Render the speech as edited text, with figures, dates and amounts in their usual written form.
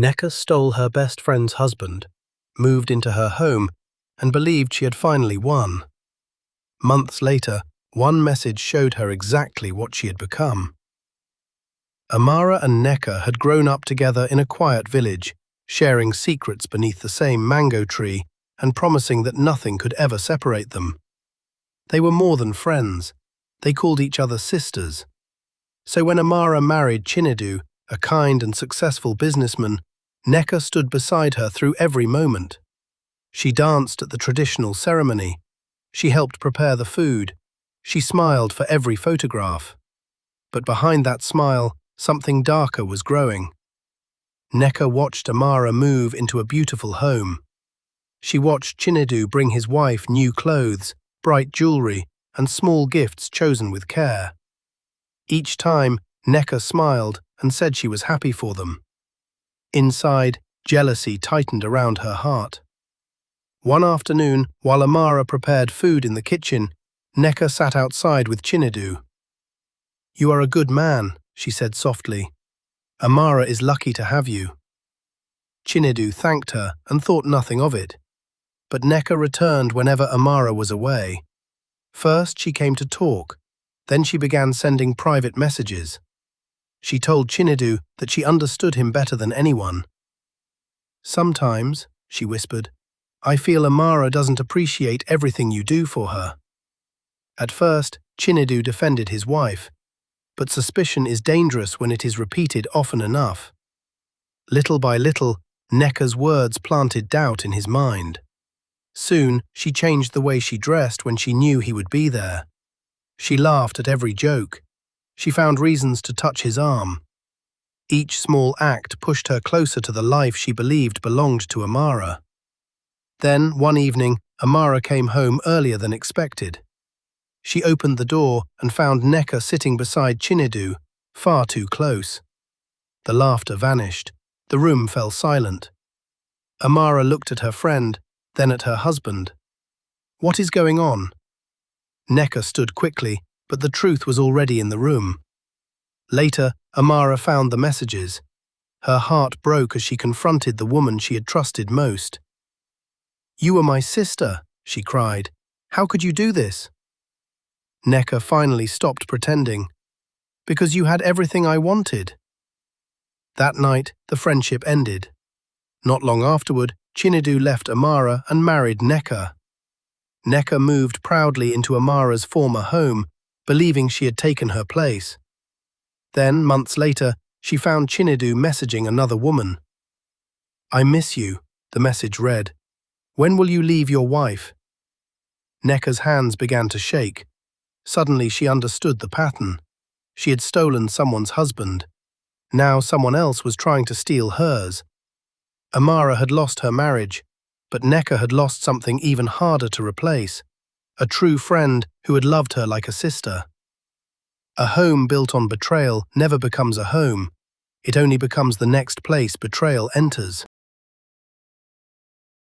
Neka stole her best friend's husband, moved into her home, and believed she had finally won. Months later, one message showed her exactly what she had become. Amara and Neka had grown up together in a quiet village, sharing secrets beneath the same mango tree and promising that nothing could ever separate them. They were more than friends. They called each other sisters. So when Amara married Chinedu, a kind and successful businessman, Neka stood beside her through every moment. She danced at the traditional ceremony. She helped prepare the food. She smiled for every photograph. But behind that smile, something darker was growing. Neka watched Amara move into a beautiful home. She watched Chinedu bring his wife new clothes, bright jewelry, and small gifts chosen with care. Each time, Neka smiled and said she was happy for them. Inside, jealousy tightened around her heart. One afternoon, while Amara prepared food in the kitchen, Neka sat outside with Chinedu. "You are a good man," she said softly. "Amara is lucky to have you." Chinedu thanked her and thought nothing of it. But Neka returned whenever Amara was away. First she came to talk, then she began sending private messages. She told Chinedu that she understood him better than anyone. "Sometimes," she whispered, "I feel Amara doesn't appreciate everything you do for her." At first, Chinedu defended his wife, but suspicion is dangerous when it is repeated often enough. Little by little, Neka's words planted doubt in his mind. Soon, she changed the way she dressed when she knew he would be there. She laughed at every joke. She found reasons to touch his arm. Each small act pushed her closer to the life she believed belonged to Amara. Then, one evening, Amara came home earlier than expected. She opened the door and found Neka sitting beside Chinedu, far too close. The laughter vanished. The room fell silent. Amara looked at her friend, then at her husband. "What is going on?" Neka stood quickly, but the truth was already in the room. Later, Amara found the messages. Her heart broke as she confronted the woman she had trusted most. "You were my sister," she cried. "How could you do this?" Neka finally stopped pretending. "Because you had everything I wanted." That night, the friendship ended. Not long afterward, Chinedu left Amara and married Neka. Neka moved proudly into Amara's former home, believing she had taken her place. Then, months later, she found Chinedu messaging another woman. "I miss you," the message read. "When will you leave your wife?" Neka's hands began to shake. Suddenly she understood the pattern. She had stolen someone's husband. Now someone else was trying to steal hers. Amara had lost her marriage, but Neka had lost something even harder to replace: a true friend who had loved her like a sister. A home built on betrayal never becomes a home. It only becomes the next place betrayal enters.